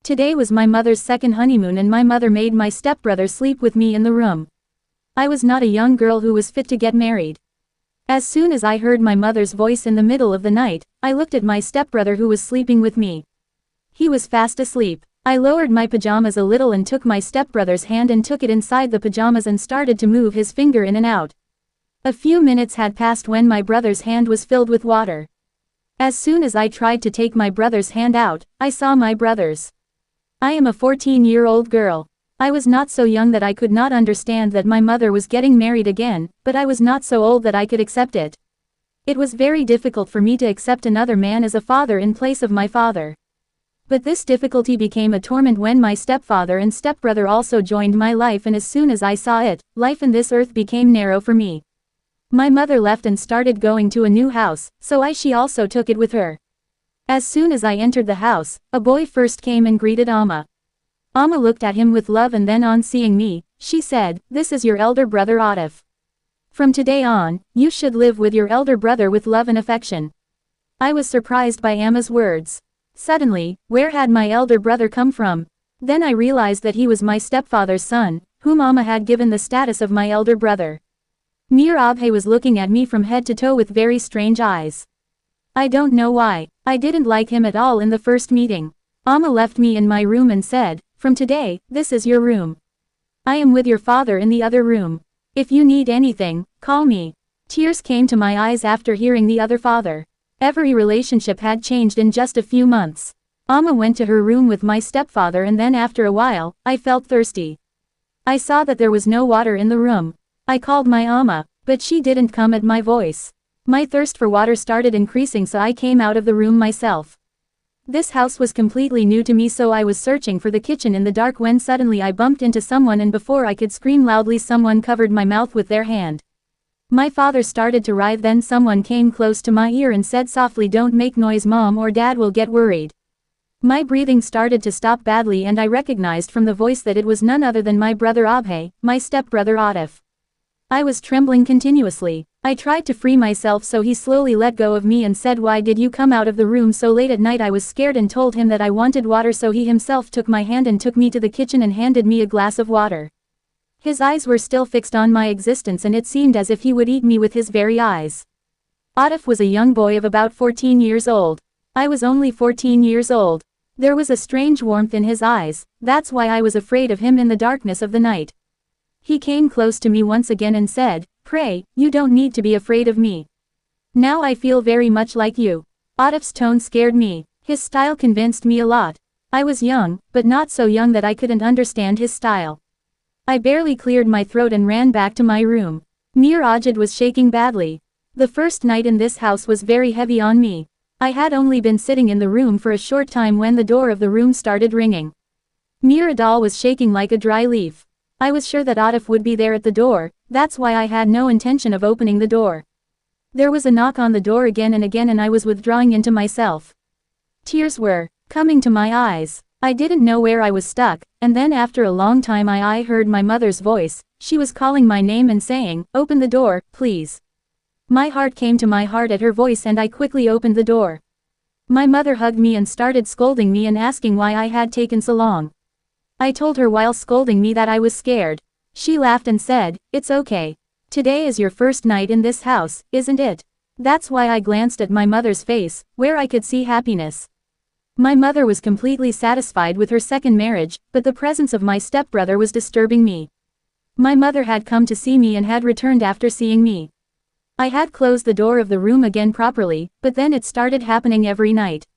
Today was my mother's second honeymoon and my mother made my stepbrother sleep with me in the room. I was not a young girl who was fit to get married. As soon as I heard my mother's voice in the middle of the night, I looked at my stepbrother who was sleeping with me. He was fast asleep. I lowered my pajamas a little and took my stepbrother's hand and took it inside the pajamas and started to move his finger in and out. A few minutes had passed when my brother's hand was filled with water. As soon as I tried to take my brother's hand out, I saw my brother's. I am a 14-year-old girl. I was not so young that I could not understand that my mother was getting married again, but I was not so old that I could accept it. It was very difficult for me to accept another man as a father in place of my father. But this difficulty became a torment when my stepfather and stepbrother also joined my life, and as soon as I saw it, life in this earth became narrow for me. My mother left and started going to a new house, so she also took it with her. As soon as I entered the house, a boy first came and greeted Amma. Amma looked at him with love and then on seeing me, she said, "This is your elder brother Atif. From today on, you should live with your elder brother with love and affection." I was surprised by Amma's words. Suddenly, where had my elder brother come from? Then I realized that he was my stepfather's son, whom Amma had given the status of my elder brother. Mir Abhay was looking at me from head to toe with very strange eyes. I don't know why. I didn't like him at all in the first meeting. Amma left me in my room and said, "From today, this is your room. I am with your father in the other room. If you need anything, call me." Tears came to my eyes after hearing the other father. Every relationship had changed in just a few months. Amma went to her room with my stepfather and then after a while, I felt thirsty. I saw that there was no water in the room. I called my Amma, but she didn't come at my voice. My thirst for water started increasing, so I came out of the room myself. This house was completely new to me, so I was searching for the kitchen in the dark when suddenly I bumped into someone, and before I could scream loudly someone covered my mouth with their hand. My father started to writhe, then someone came close to my ear and said softly, "Don't make noise, Mom, or Dad will get worried." My breathing started to stop badly and I recognized from the voice that it was none other than my brother Abhay, my stepbrother Atif. I was trembling continuously. I tried to free myself, so he slowly let go of me and said, "Why did you come out of the room so late at night?" I was scared and told him that I wanted water, so he himself took my hand and took me to the kitchen and handed me a glass of water. His eyes were still fixed on my existence and it seemed as if he would eat me with his very eyes. Atif was a young boy of about 14 years old. I was only 14 years old. There was a strange warmth in his eyes, that's why I was afraid of him in the darkness of the night. He came close to me once again and said, "Pray, you don't need to be afraid of me. Now I feel very much like you." Atif's tone scared me. His style convinced me a lot. I was young, but not so young that I couldn't understand his style. I barely cleared my throat and ran back to my room. Mir Ajid was shaking badly. The first night in this house was very heavy on me. I had only been sitting in the room for a short time when the door of the room started ringing. Mir Adal was shaking like a dry leaf. I was sure that Atif would be there at the door, that's why I had no intention of opening the door. There was a knock on the door again and I was withdrawing into myself. Tears were coming to my eyes. I didn't know where I was stuck, and then after a long time I heard my mother's voice. She was calling my name and saying, "Open the door, please." My heart came to my heart at her voice and I quickly opened the door. My mother hugged me and started scolding me and asking why I had taken so long. I told her while scolding me that I was scared. She laughed and said, "It's okay. Today is your first night in this house, isn't it?" That's why I glanced at my mother's face, where I could see happiness. My mother was completely satisfied with her second marriage, but the presence of my stepbrother was disturbing me. My mother had come to see me and had returned after seeing me. I had closed the door of the room again properly, but then it started happening every night.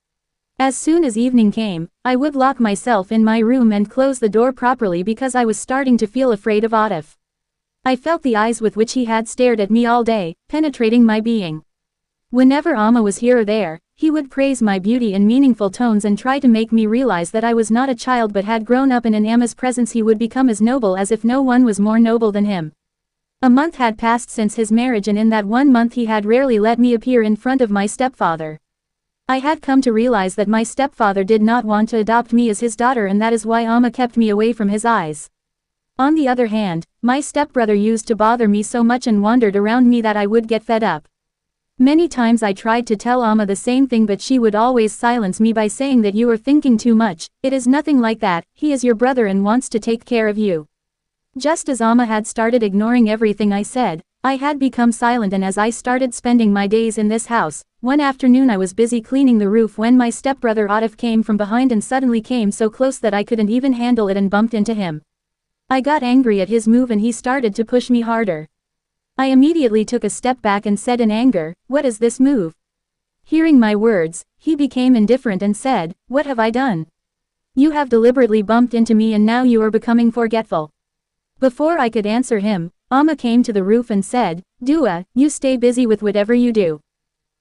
As soon as evening came, I would lock myself in my room and close the door properly because I was starting to feel afraid of Atif. I felt the eyes with which he had stared at me all day, penetrating my being. Whenever Amma was here or there, he would praise my beauty in meaningful tones and try to make me realize that I was not a child but had grown up, and in Amma's presence he would become as noble as if no one was more noble than him. A month had passed since his marriage, and in that 1 month he had rarely let me appear in front of my stepfather. I had come to realize that my stepfather did not want to adopt me as his daughter, and that is why Amma kept me away from his eyes. On the other hand, my stepbrother used to bother me so much and wandered around me that I would get fed up. Many times I tried to tell Amma the same thing, but she would always silence me by saying that you are thinking too much. It is nothing like that, he is your brother and wants to take care of you. Just as Amma had started ignoring everything I said, I had become silent, and as I started spending my days in this house, one afternoon I was busy cleaning the roof when my stepbrother Atif came from behind and suddenly came so close that I couldn't even handle it and bumped into him. I got angry at his move and he started to push me harder. I immediately took a step back and said in anger, "What is this move?" Hearing my words, he became indifferent and said, "What have I done? You have deliberately bumped into me and now you are becoming forgetful." Before I could answer him, Amma came to the roof and said, "Dua, you stay busy with whatever you do.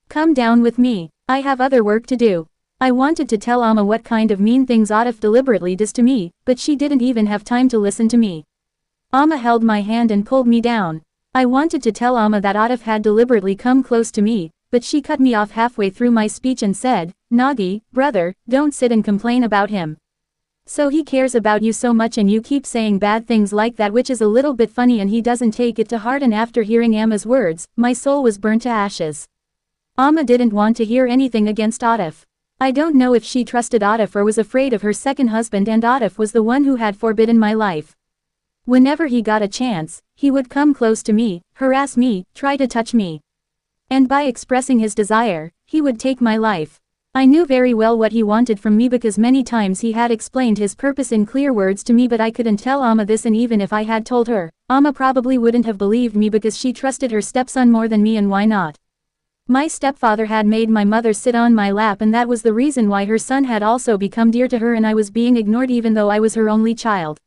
Come down with me, I have other work to do." I wanted to tell Amma what kind of mean things Atif deliberately does to me, but she didn't even have time to listen to me. Amma held my hand and pulled me down. I wanted to tell Amma that Atif had deliberately come close to me, but she cut me off halfway through my speech and said, "Nagi, brother, don't sit and complain about him. So he cares about you so much and you keep saying bad things like that, which is a little bit funny, and he doesn't take it to heart." And after hearing Amma's words, my soul was burnt to ashes. Amma didn't want to hear anything against Atif. I don't know if she trusted Atif or was afraid of her second husband, and Atif was the one who had forbidden my life. Whenever he got a chance, he would come close to me, harass me, try to touch me. And by expressing his desire, he would take my life. I knew very well what he wanted from me because many times he had explained his purpose in clear words to me, but I couldn't tell Amma this, and even if I had told her, Amma probably wouldn't have believed me because she trusted her stepson more than me, and why not? My stepfather had made my mother sit on my lap, and that was the reason why her son had also become dear to her, and I was being ignored even though I was her only child.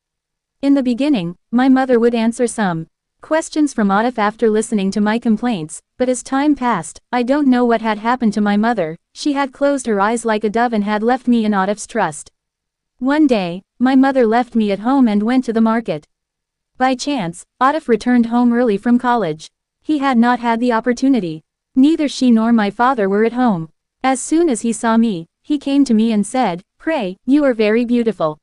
In the beginning, my mother would answer some questions from Atif after listening to my complaints, but as time passed, I don't know what had happened to my mother. She had closed her eyes like a dove and had left me in Atif's trust. One day, my mother left me at home and went to the market. By chance, Atif returned home early from college. He had not had the opportunity. Neither she nor my father were at home. As soon as he saw me, he came to me and said, "Pray, you are very beautiful.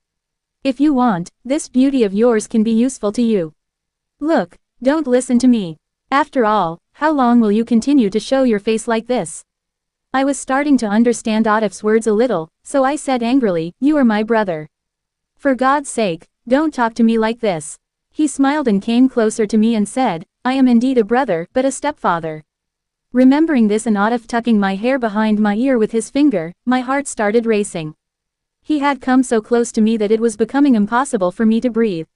If you want, this beauty of yours can be useful to you. Look, don't listen to me. After all, how long will you continue to show your face like this?" I was starting to understand Atif's words a little, so I said angrily, "You are my brother. For God's sake, don't talk to me like this." He smiled and came closer to me and said, "I am indeed a brother, but a stepfather." Remembering this and Atif tucking my hair behind my ear with his finger, my heart started racing. He had come so close to me that it was becoming impossible for me to breathe.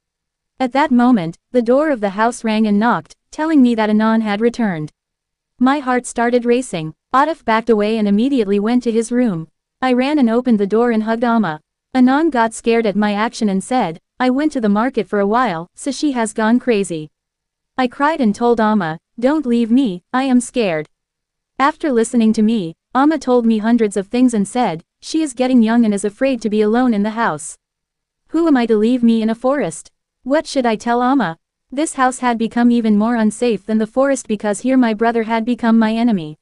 At that moment, the door of the house rang and knocked, telling me that Anan had returned. My heart started racing. Atif backed away and immediately went to his room. I ran and opened the door and hugged Amma. Anan got scared at my action and said, "I went to the market for a while, so she has gone crazy." I cried and told Amma, "Don't leave me, I am scared." After listening to me, Amma told me hundreds of things and said, "She is getting young and is afraid to be alone in the house. Who am I to leave me in a forest? What should I tell Amma?" This house had become even more unsafe than the forest because here my brother had become my enemy.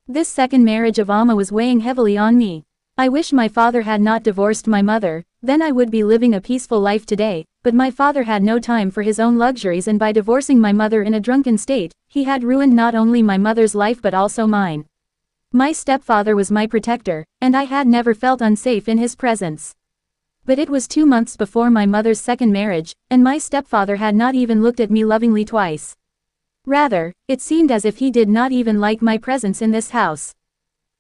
This second marriage of Amma was weighing heavily on me. I wish my father had not divorced my mother, then I would be living a peaceful life today, but my father had no time for his own luxuries, and by divorcing my mother in a drunken state, he had ruined not only my mother's life but also mine. My stepfather was my protector, and I had never felt unsafe in his presence. But it was 2 months before my mother's second marriage, and my stepfather had not even looked at me lovingly twice. Rather, it seemed as if he did not even like my presence in this house.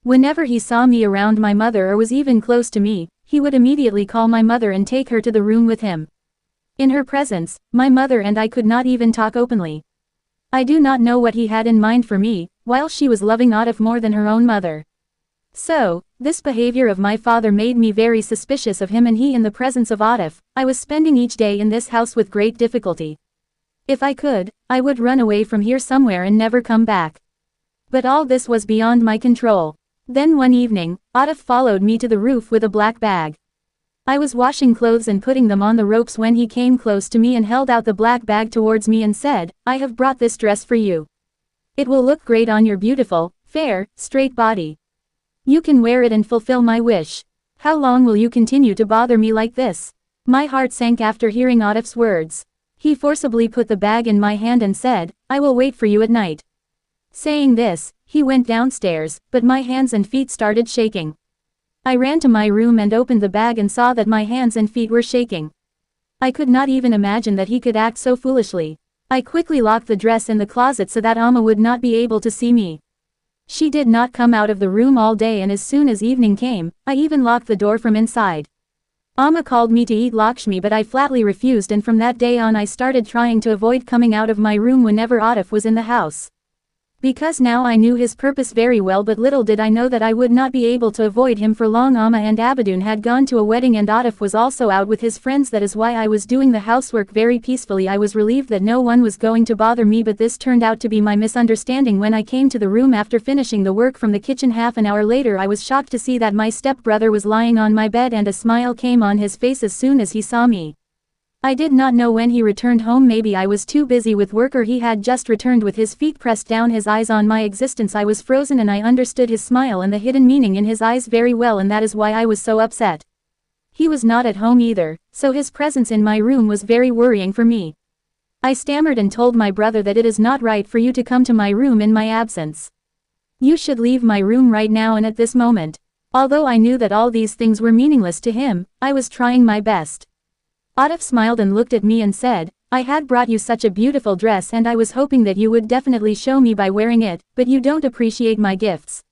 Whenever he saw me around my mother or was even close to me, he would immediately call my mother and take her to the room with him. In her presence, my mother and I could not even talk openly. I do not know what he had in mind for me, while she was loving Atif more than her own mother. So, this behavior of my father made me very suspicious of him, and he in the presence of Atif. I was spending each day in this house with great difficulty. If I could, I would run away from here somewhere and never come back. But all this was beyond my control. Then one evening, Atif followed me to the roof with a black bag. I was washing clothes and putting them on the ropes when he came close to me and held out the black bag towards me and said, "I have brought this dress for you. It will look great on your beautiful, fair, straight body. You can wear it and fulfill my wish. How long will you continue to bother me like this?" My heart sank after hearing Atif's words. He forcibly put the bag in my hand and said, "I will wait for you at night." Saying this, He went downstairs, but my hands and feet started shaking. I ran to my room and opened the bag and saw that my hands and feet were shaking. I could not even imagine that he could act so foolishly. I quickly locked the dress in the closet so that Amma would not be able to see me. She did not come out of the room all day, and as soon as evening came, I even locked the door from inside. Amma called me to eat Lakshmi, but I flatly refused, and from that day on I started trying to avoid coming out of my room whenever Atif was in the house. Because now I knew his purpose very well, but little did I know that I would not be able to avoid him for long. Amma and Abadun had gone to a wedding and Atif was also out with his friends. That is why I was doing the housework very peacefully. I was relieved that no one was going to bother me, but this turned out to be my misunderstanding. When I came to the room after finishing the work from the kitchen half an hour later, I was shocked to see that my stepbrother was lying on my bed and a smile came on his face as soon as he saw me. I did not know when he returned home. Maybe I was too busy with work, or he had just returned with his feet pressed down, his eyes on my existence. I was frozen and I understood his smile and the hidden meaning in his eyes very well, and that is why I was so upset. He was not at home either, so his presence in my room was very worrying for me. I stammered and told my brother that it is not right for you to come to my room in my absence. You should leave my room right now and at this moment. Although I knew that all these things were meaningless to him, I was trying my best. Atif smiled and looked at me and said, I had brought you such a beautiful dress and I was hoping that you would definitely show me by wearing it, but you don't appreciate my gifts.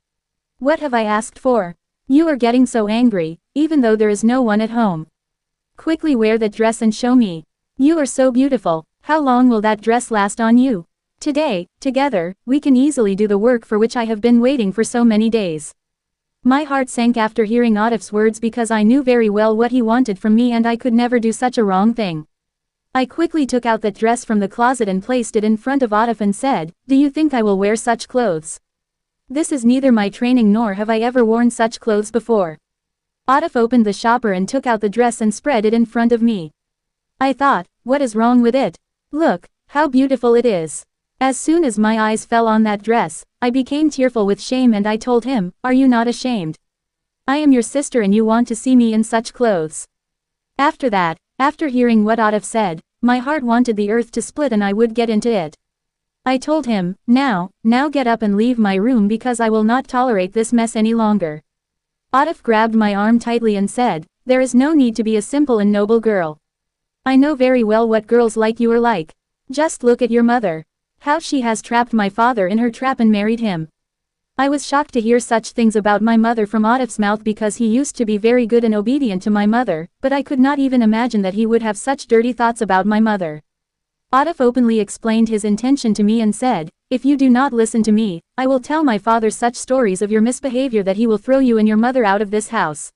What have I asked for? You are getting so angry, even though there is no one at home. Quickly wear that dress and show me. You are so beautiful. How long will that dress last on you? Today, together, we can easily do the work for which I have been waiting for so many days. My heart sank after hearing Atif's words because I knew very well what he wanted from me and I could never do such a wrong thing. I quickly took out that dress from the closet and placed it in front of Atif and said, do you think I will wear such clothes? This is neither my training nor have I ever worn such clothes before. Atif opened the shopper and took out the dress and spread it in front of me. I thought, what is wrong with it? Look, how beautiful it is. As soon as my eyes fell on that dress, I became tearful with shame and I told him, are you not ashamed? I am your sister and you want to see me in such clothes. After that, after hearing what Atif said, my heart wanted the earth to split and I would get into it. I told him, now get up and leave my room because I will not tolerate this mess any longer. Atif grabbed my arm tightly and said, there is no need to be a simple and noble girl. I know very well what girls like you are like. Just look at your mother. How she has trapped my father in her trap and married him. I was shocked to hear such things about my mother from Atif's mouth because he used to be very good and obedient to my mother, but I could not even imagine that he would have such dirty thoughts about my mother. Atif openly explained his intention to me and said, if you do not listen to me, I will tell my father such stories of your misbehavior that he will throw you and your mother out of this house.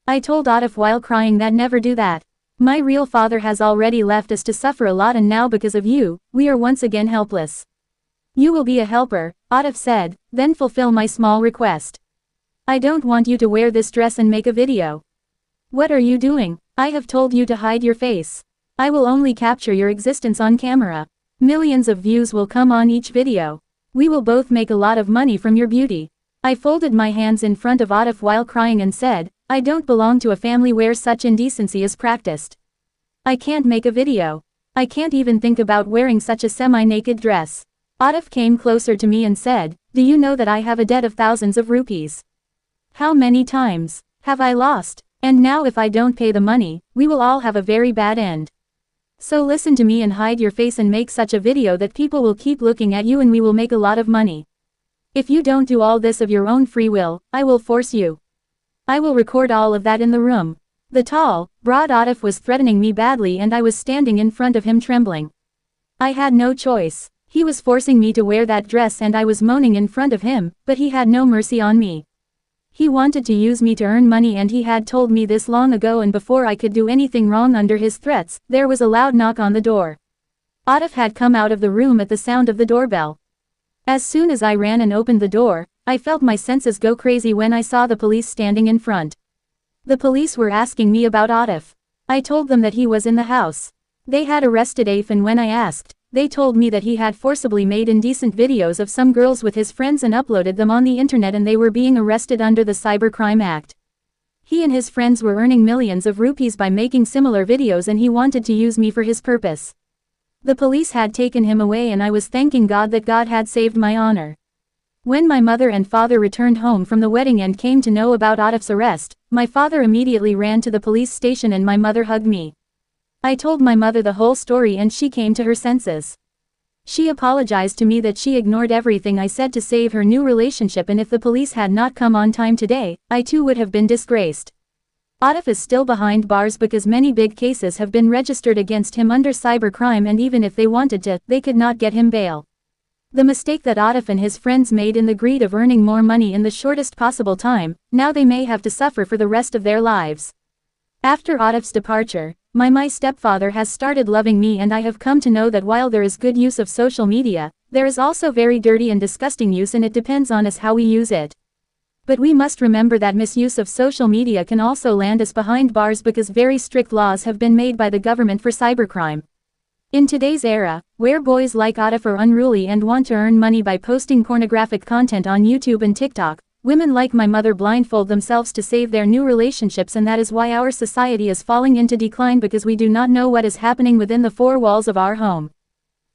I told Atif while crying that never do that. My real father has already left us to suffer a lot and now because of you, we are once again helpless. You will be a helper, Atif said, then fulfill my small request. I don't want you to wear this dress and make a video. What are you doing? I have told you to hide your face. I will only capture your existence on camera. Millions of views will come on each video. We will both make a lot of money from your beauty. I folded my hands in front of Atif while crying and said, I don't belong to a family where such indecency is practiced. I can't make a video. I can't even think about wearing such a semi-naked dress. Atif came closer to me and said, do you know that I have a debt of thousands of rupees? How many times have I lost? And now if I don't pay the money, we will all have a very bad end. So listen to me and hide your face and make such a video that people will keep looking at you and we will make a lot of money. If you don't do all this of your own free will, I will force you. I will record all of that in the room. The tall, broad Atif was threatening me badly and I was standing in front of him trembling. I had no choice. He was forcing me to wear that dress and I was moaning in front of him, but he had no mercy on me. He wanted to use me to earn money and he had told me this long ago, and before I could do anything wrong under his threats, there was a loud knock on the door. Atif had come out of the room at the sound of the doorbell. As soon as I ran and opened the door, I felt my senses go crazy when I saw the police standing in front. The police were asking me about Atif. I told them that he was in the house. They had arrested Atif and when I asked, they told me that he had forcibly made indecent videos of some girls with his friends and uploaded them on the internet and they were being arrested under the Cybercrime Act. He and his friends were earning millions of rupees by making similar videos and he wanted to use me for his purpose. The police had taken him away and I was thanking God that God had saved my honor. When my mother and father returned home from the wedding and came to know about Atif's arrest, my father immediately ran to the police station and my mother hugged me. I told my mother the whole story and she came to her senses. She apologized to me that she ignored everything I said to save her new relationship, and if the police had not come on time today, I too would have been disgraced. Atif is still behind bars because many big cases have been registered against him under cybercrime, and even if they wanted to, they could not get him bail. The mistake that Atif and his friends made in the greed of earning more money in the shortest possible time, now they may have to suffer for the rest of their lives. After Atif's departure, my stepfather has started loving me, and I have come to know that while there is good use of social media, there is also very dirty and disgusting use, and it depends on us how we use it. But we must remember that misuse of social media can also land us behind bars because very strict laws have been made by the government for cybercrime. In today's era, where boys like Atif are unruly and want to earn money by posting pornographic content on YouTube and TikTok, women like my mother blindfold themselves to save their new relationships, and that is why our society is falling into decline, because we do not know what is happening within the four walls of our home.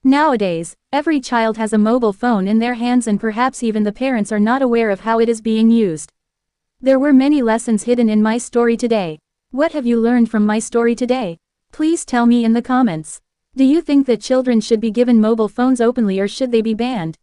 Nowadays, every child has a mobile phone in their hands, and perhaps even the parents are not aware of how it is being used. There were many lessons hidden in my story today. What have you learned from my story today? Please tell me in the comments. Do you think that children should be given mobile phones openly, or should they be banned?